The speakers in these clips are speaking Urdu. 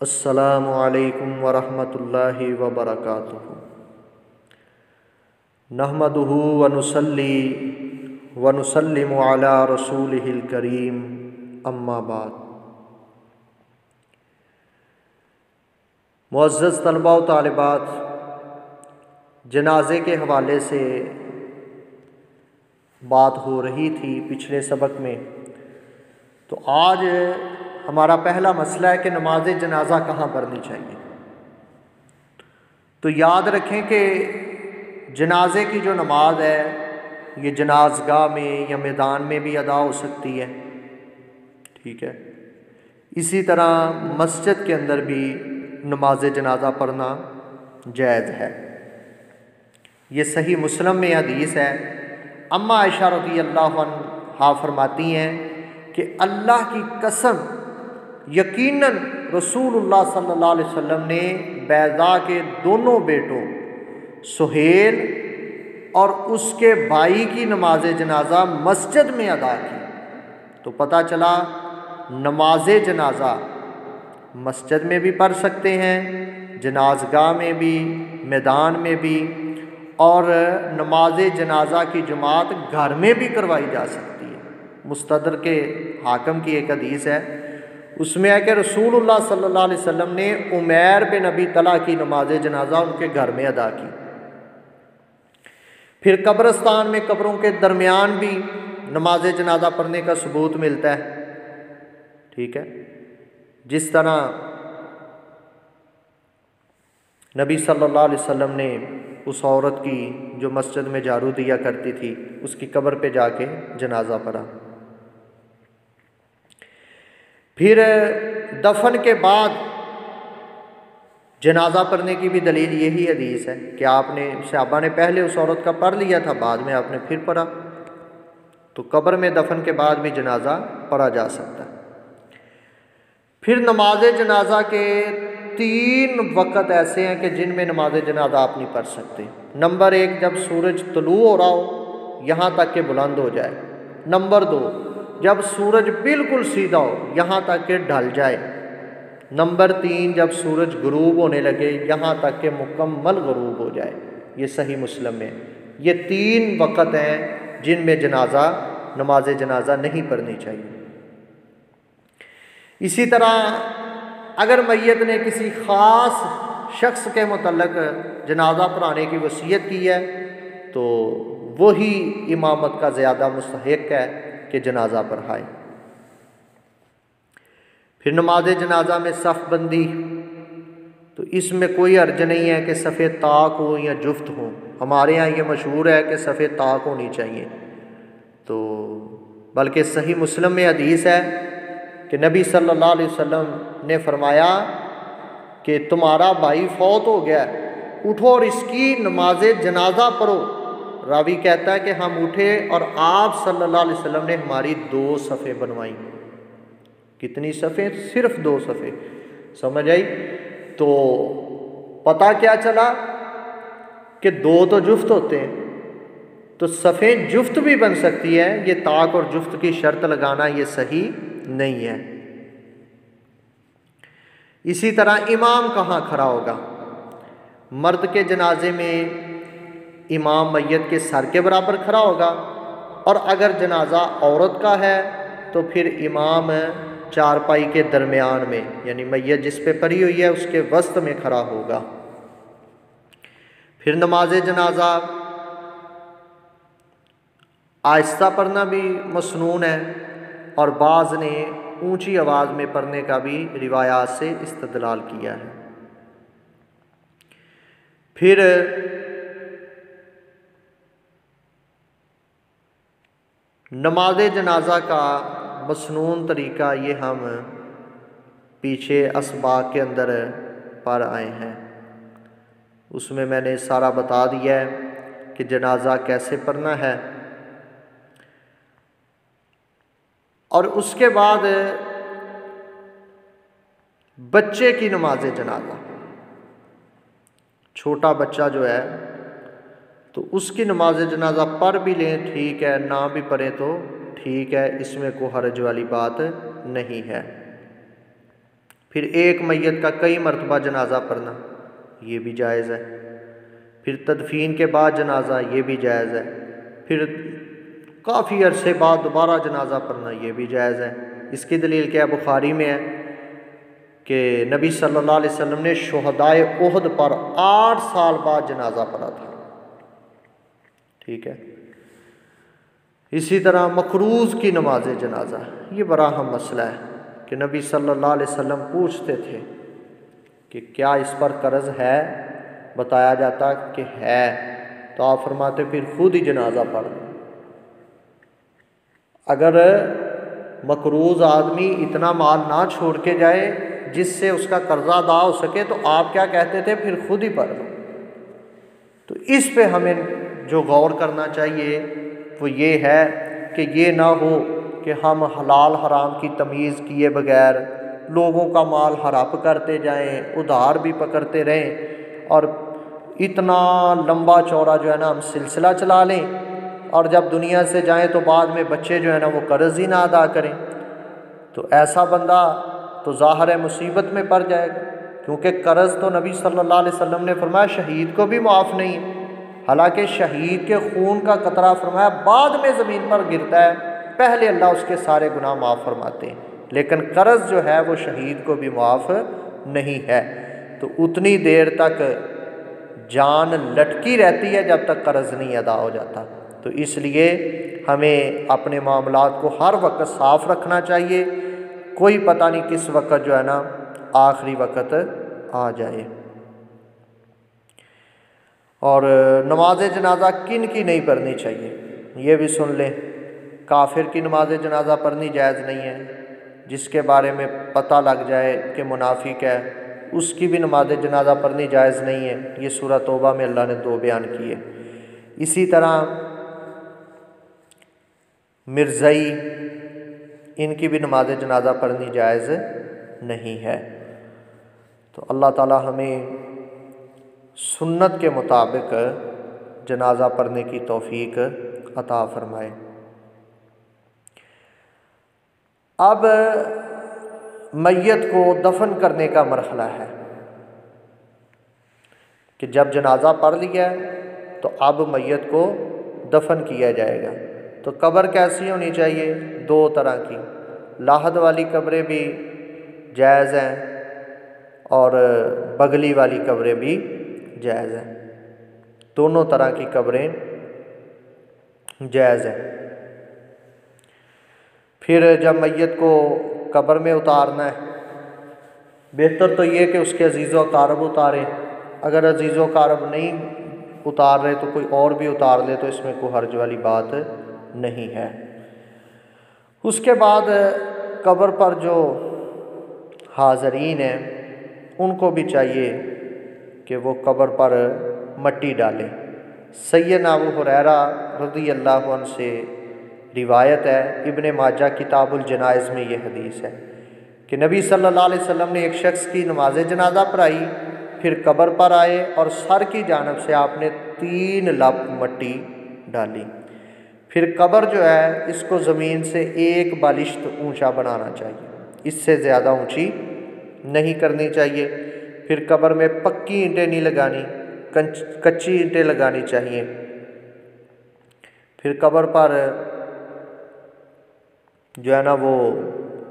السلام علیکم ورحمۃ اللہ وبرکاتہ۔ نحمدہ ونصلی ونسلم علی رسولہ الکریم، اما بعد۔ معزز طلباء و طالبات، جنازے کے حوالے سے بات ہو رہی تھی پچھلے سبق میں، تو آج ہمارا پہلا مسئلہ ہے کہ نماز جنازہ کہاں پڑھنی چاہیے۔ تو یاد رکھیں کہ جنازے کی جو نماز ہے یہ جنازگاہ میں یا میدان میں بھی ادا ہو سکتی ہے، ٹھیک ہے۔ اسی طرح مسجد کے اندر بھی نماز جنازہ پڑھنا جائز ہے۔ یہ صحیح مسلم میں حدیث ہے۔ اما عائشہ رضی اللہ عنہا فرماتی ہیں کہ اللہ کی قسم، یقیناً رسول اللہ صلی اللہ علیہ وسلم نے بیضاء کے دونوں بیٹوں سہیل اور اس کے بھائی کی نماز جنازہ مسجد میں ادا کی۔ تو پتہ چلا نماز جنازہ مسجد میں بھی پڑھ سکتے ہیں، جنازگاہ میں بھی، میدان میں بھی، اور نماز جنازہ کی جماعت گھر میں بھی کروائی جا سکتی ہے۔ مستدرک حاکم کی ایک حدیث ہے، اس میں ہے کہ رسول اللہ صلی اللہ علیہ وسلم نے عمیر بن ابی طلحہ کی نماز جنازہ ان کے گھر میں ادا کی۔ پھر قبرستان میں قبروں کے درمیان بھی نماز جنازہ پڑھنے کا ثبوت ملتا ہے، ٹھیک ہے۔ جس طرح نبی صلی اللہ علیہ وسلم نے اس عورت کی جو مسجد میں جھاڑو دیا کرتی تھی، اس کی قبر پہ جا کے جنازہ پڑھا۔ پھر دفن کے بعد جنازہ پڑھنے کی بھی دلیل یہی حدیث ہے کہ صحابہ نے پہلے اس عورت کا پڑھ لیا تھا، بعد میں آپ نے پھر پڑھا، تو قبر میں دفن کے بعد بھی جنازہ پڑھا جا سکتا ہے۔ پھر نماز جنازہ کے 3 وقت ایسے ہیں کہ جن میں نماز جنازہ آپ نہیں پڑھ سکتے۔ نمبر 1، جب سورج طلوع ہو رہا ہو یہاں تک کہ بلند ہو جائے۔ نمبر 2، جب سورج بالکل سیدھا ہو یہاں تک کہ ڈھل جائے۔ نمبر 3، جب سورج غروب ہونے لگے یہاں تک کہ مکمل غروب ہو جائے۔ یہ صحیح مسلم میں، یہ 3 وقت ہیں جن میں نماز جنازہ نہیں پڑھنی چاہیے۔ اسی طرح اگر میت نے کسی خاص شخص کے متعلق جنازہ پڑھانے کی وصیت کی ہے تو وہی امامت کا زیادہ مستحق ہے کہ جنازہ پڑھائے۔ پھر نماز جنازہ میں صف بندی، تو اس میں کوئی حرج نہیں ہے کہ صف طاق ہو یا جفت ہو۔ ہمارے ہاں یہ مشہور ہے کہ صف طاق ہونی چاہیے، تو بلکہ صحیح مسلم میں حدیث ہے کہ نبی صلی اللہ علیہ وسلم نے فرمایا کہ تمہارا بھائی فوت ہو گیا ہے، اٹھو اور اس کی نماز جنازہ پڑھو۔ راوی کہتا ہے کہ ہم اٹھے اور آپ صلی اللہ علیہ وسلم نے ہماری 2 صفیں بنوائیں۔ کتنی صفیں؟ صرف 2 صفیں، سمجھ آئی؟ تو پتہ کیا چلا کہ 2 تو جفت ہوتے ہیں، تو صفیں جفت بھی بن سکتی ہے۔ یہ طاق اور جفت کی شرط لگانا یہ صحیح نہیں ہے۔ اسی طرح امام کہاں کھڑا ہوگا؟ مرد کے جنازے میں امام میت کے سر کے برابر کھڑا ہوگا، اور اگر جنازہ عورت کا ہے تو پھر امام چارپائی کے درمیان میں، یعنی میت جس پہ پڑی ہوئی ہے اس کے وسط میں کھڑا ہوگا۔ پھر نماز جنازہ آہستہ پڑھنا بھی مسنون ہے، اور بعض نے اونچی آواز میں پڑھنے کا بھی روایات سے استدلال کیا ہے۔ پھر نماز جنازہ کا مسنون طریقہ یہ ہم پیچھے اسباق کے اندر پڑھ آئے ہیں، اس میں نے سارا بتا دیا ہے کہ جنازہ کیسے پڑھنا ہے۔ اور اس کے بعد بچے کی نماز جنازہ، چھوٹا بچہ جو ہے تو اس کی نماز جنازہ پڑھ بھی لیں ٹھیک ہے، نہ بھی پڑھیں تو ٹھیک ہے، اس میں کوئی حرج والی بات نہیں ہے۔ پھر ایک میت کا کئی مرتبہ جنازہ پڑھنا یہ بھی جائز ہے، پھر تدفین کے بعد جنازہ یہ بھی جائز ہے، پھر کافی عرصے بعد دوبارہ جنازہ پڑھنا یہ بھی جائز ہے۔ اس کی دلیل کیا ہے؟ بخاری میں ہے کہ نبی صلی اللہ علیہ وسلم نے شہدائے احد پر 8 سال بعد جنازہ پڑھا تھا، ٹھیک ہے۔ اسی طرح مقروض کی نماز جنازہ، یہ بڑا اہم مسئلہ ہے کہ نبی صلی اللہ علیہ وسلم پوچھتے تھے کہ کیا اس پر قرض ہے؟ بتایا جاتا کہ ہے، تو آپ فرماتے پھر خود ہی جنازہ پڑھ دیں۔ اگر مقروض آدمی اتنا مال نہ چھوڑ کے جائے جس سے اس کا قرضہ ادا ہو سکے تو آپ کیا کہتے تھے؟ پھر خود ہی پڑھ لو۔ تو اس پہ ہمیں جو غور کرنا چاہیے وہ یہ ہے کہ یہ نہ ہو کہ ہم حلال حرام کی تمیز کیے بغیر لوگوں کا مال ہڑپ کرتے جائیں، ادھار بھی پکڑتے رہیں، اور اتنا لمبا چوڑا جو ہے نا ہم سلسلہ چلا لیں، اور جب دنیا سے جائیں تو بعد میں بچے جو ہے نا وہ قرض ہی نہ ادا کریں، تو ایسا بندہ تو ظاہر ہے مصیبت میں پڑ جائے گا، کیونکہ قرض تو نبی صلی اللہ علیہ وسلم نے فرمایا شہید کو بھی معاف نہیں ہے، حالانکہ شہید کے خون کا قطرہ فرمایا بعد میں زمین پر گرتا ہے، پہلے اللہ اس کے سارے گناہ معاف فرماتے ہیں، لیکن قرض جو ہے وہ شہید کو بھی معاف نہیں ہے۔ تو اتنی دیر تک جان لٹکی رہتی ہے جب تک قرض نہیں ادا ہو جاتا، تو اس لیے ہمیں اپنے معاملات کو ہر وقت صاف رکھنا چاہیے، کوئی پتہ نہیں کس وقت جو ہے نا آخری وقت آ جائے۔ اور نماز جنازہ کن کی نہیں پڑھنی چاہیے یہ بھی سن لیں۔ کافر کی نماز جنازہ پڑھنی جائز نہیں ہے، جس کے بارے میں پتہ لگ جائے کہ منافق ہے اس کی بھی نماز جنازہ پڑھنی جائز نہیں ہے، یہ سورہ توبہ میں اللہ نے 2 بیان کیے۔ اسی طرح مرزائی، ان کی بھی نماز جنازہ پڑھنی جائز نہیں ہے۔ تو اللہ تعالی ہمیں سنت کے مطابق جنازہ پڑھنے کی توفیق عطا فرمائے۔ اب میت کو دفن کرنے کا مرحلہ ہے کہ جب جنازہ پڑھ لیا تو اب میت کو دفن کیا جائے گا۔ تو قبر کیسی ہونی چاہیے؟ 2 طرح کی، لاحد والی قبریں بھی جائز ہیں اور بغلی والی قبریں بھی جائز ہیں، دونوں طرح کی قبریں جائز ہیں۔ پھر جب میت کو قبر میں اتارنا ہے، بہتر تو یہ کہ اس کے عزیز و اقارب اتاریں، اگر عزیز و اقارب نہیں اتار رہے تو کوئی اور بھی اتار لے تو اس میں کوئی حرج والی بات نہیں ہے۔ اس کے بعد قبر پر جو حاضرین ہیں ان کو بھی چاہیے کہ وہ قبر پر مٹی ڈالیں۔ سیدنا ابو ہریرہ رضی اللہ عنہ سے روایت ہے، ابن ماجہ کتاب الجنائز میں یہ حدیث ہے کہ نبی صلی اللہ علیہ وسلم نے ایک شخص کی نماز جنازہ پڑھائی، پھر قبر پر آئے اور سر کی جانب سے آپ نے 3 لپ مٹی ڈالی، پھر قبر جو ہے اس کو زمین سے 1 بالشت اونچا بنانا چاہیے، اس سے زیادہ اونچی نہیں کرنی چاہیے، پھر قبر میں پکی اینٹیں نہیں لگانی، کچی اینٹیں لگانی چاہیے، پھر قبر پر جو ہے نا وہ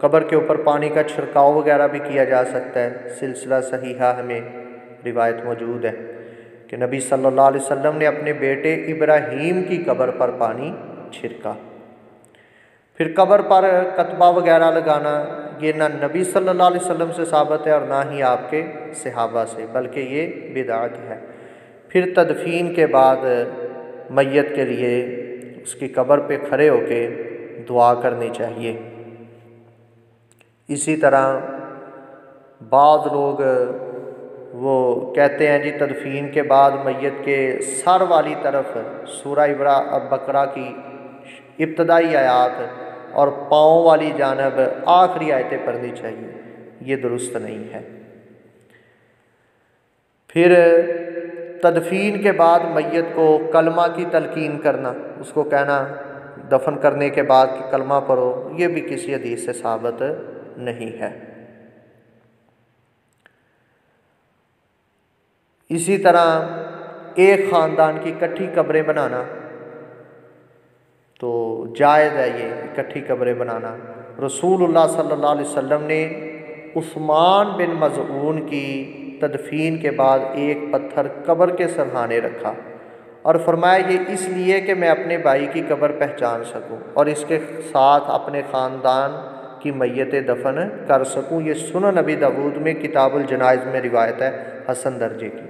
قبر کے اوپر پانی کا چھڑکاؤ وغیرہ بھی کیا جا سکتا ہے۔ سلسلہ صحیحہ ہمیں روایت موجود ہے کہ نبی صلی اللہ علیہ وسلم نے اپنے بیٹے ابراہیم کی قبر پر پانی چھڑکا۔ پھر قبر پر کتبہ وغیرہ لگانا یہ نہ نبی صلی اللہ علیہ وسلم سے ثابت ہے اور نہ ہی آپ کے صحابہ سے، بلکہ یہ بدعت ہے۔ پھر تدفین کے بعد میت کے لیے اس کی قبر پہ کھڑے ہو کے دعا کرنی چاہیے۔ اسی طرح بعض لوگ وہ کہتے ہیں جی تدفین کے بعد میت کے سر والی طرف سورہ بقرہ کی ابتدائی آیات اور پاؤں والی جانب آخری آیتیں پڑھنی چاہیے، یہ درست نہیں ہے۔ پھر تدفین کے بعد میت کو کلمہ کی تلقین کرنا، اس کو کہنا دفن کرنے کے بعد کہ کلمہ پڑھو، یہ بھی کسی حدیث سے ثابت نہیں ہے۔ اسی طرح ایک خاندان کی اکٹھی قبریں بنانا تو جائز ہے، یہ اکٹھی قبریں بنانا۔ رسول اللہ صلی اللہ علیہ وسلم نے عثمان بن مظعون کی تدفین کے بعد ایک پتھر قبر کے سرہانے رکھا اور فرمایا یہ اس لیے کہ میں اپنے بھائی کی قبر پہچان سکوں اور اس کے ساتھ اپنے خاندان کی میت دفن کر سکوں۔ یہ سنن نبی داود میں کتاب الجنائز میں روایت ہے حسن درجے کی۔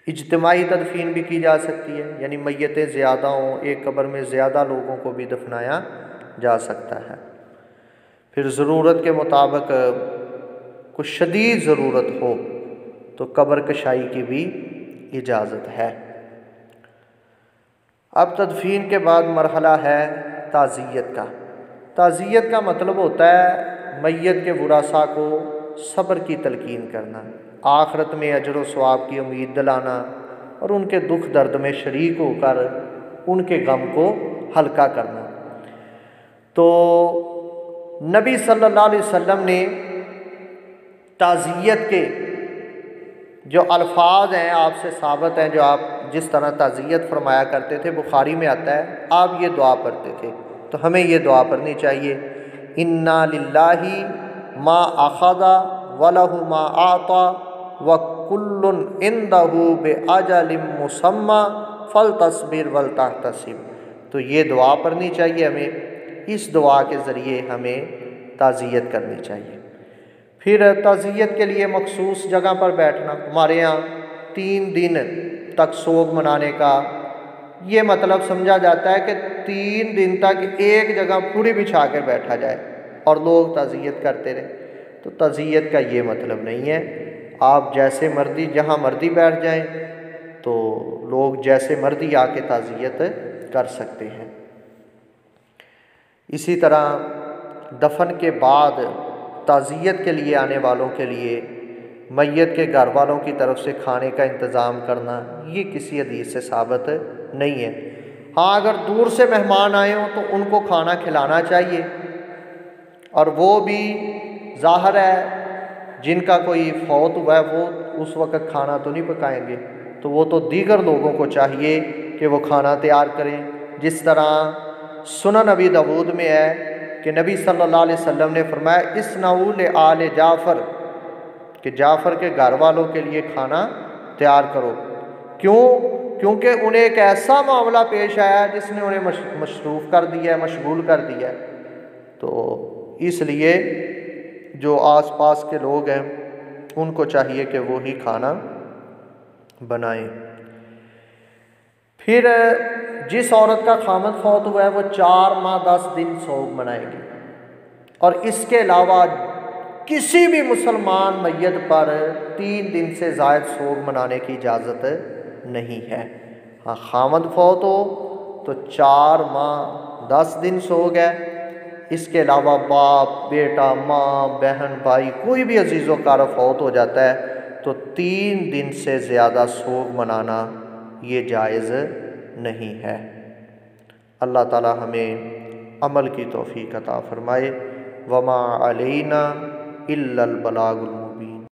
اجتماعی تدفین بھی کی جا سکتی ہے، یعنی میتیں زیادہ ہوں، ایک قبر میں زیادہ لوگوں کو بھی دفنایا جا سکتا ہے۔ پھر ضرورت کے مطابق کچھ شدید ضرورت ہو تو قبر کشائی کی بھی اجازت ہے۔ اب تدفین کے بعد مرحلہ ہے تعزیت کا۔ تعزیت کا مطلب ہوتا ہے میت کے ورثاء کو صبر کی تلقین کرنا، آخرت میں اجر و ثواب کی امید دلانا اور ان کے دکھ درد میں شریک ہو کر ان کے غم کو ہلکا کرنا۔ تو نبی صلی اللہ علیہ وسلم نے تعزیت کے جو الفاظ ہیں آپ سے ثابت ہیں، جو آپ جس طرح تعزیت فرمایا کرتے تھے، بخاری میں آتا ہے آپ یہ دعا پڑھتے تھے، تو ہمیں یہ دعا پڑھنی چاہیے۔ انا للہ ما اخذ ولہ ما اعطى وکل عندہ باجل مسمی فلتصبر ولتحتسب۔ تو یہ دعا پڑھنی چاہیے ہمیں، اس دعا کے ذریعے ہمیں تعزیت کرنی چاہیے۔ پھر تعزیت کے لیے مخصوص جگہ پر بیٹھنا، ہمارے یہاں 3 دن تک سوگ منانے کا یہ مطلب سمجھا جاتا ہے کہ 3 دن تک ایک جگہ پوری بچھا کے بیٹھا جائے اور لوگ تعزیت کرتے رہیں، تو تعزیت کا یہ مطلب نہیں ہے۔ آپ جیسے مرضی جہاں مرضی بیٹھ جائیں تو لوگ جیسے مرضی آ کے تعزیت کر سکتے ہیں۔ اسی طرح دفن کے بعد تعزیت کے لیے آنے والوں کے لیے میت کے گھر والوں کی طرف سے کھانے کا انتظام کرنا یہ کسی حدیث سے ثابت نہیں ہے۔ ہاں اگر دور سے مہمان آئے ہوں تو ان کو کھانا کھلانا چاہیے، اور وہ بھی ظاہر ہے جن کا کوئی فوت ہوا ہے وہ اس وقت کھانا تو نہیں پکائیں گے، تو وہ تو دیگر لوگوں کو چاہیے کہ وہ کھانا تیار کریں، جس طرح سنن نبی داود میں ہے کہ نبی صلی اللہ علیہ وسلم نے فرمایا اصنعوا لآل جعفر، کہ جعفر کے گھر والوں کے لیے کھانا تیار کرو۔ کیوں؟ کیونکہ انہیں ایک ایسا معاملہ پیش آیا ہے جس نے انہیں مصروف کر دیا ہے، مشغول کر دیا ہے، تو اس لیے جو آس پاس کے لوگ ہیں ان کو چاہیے کہ وہی کھانا بنائیں۔ پھر جس عورت کا خامد فوت ہوا ہے وہ 4 ماہ 10 دن سوگ منائے گی، اور اس کے علاوہ کسی بھی مسلمان میت پر 3 دن سے زائد سوگ منانے کی اجازت نہیں ہے۔ ہاں خامد فوت ہو تو 4 ماہ 10 دن سوگ ہے، اس کے علاوہ باپ، بیٹا، ماں، بہن، بھائی، کوئی بھی عزیز و کار فوت ہو جاتا ہے تو 3 دن سے زیادہ سوگ منانا یہ جائز نہیں ہے۔ اللہ تعالی ہمیں عمل کی توفیق عطا فرمائے۔ وما علینا الا البلاغ المبین۔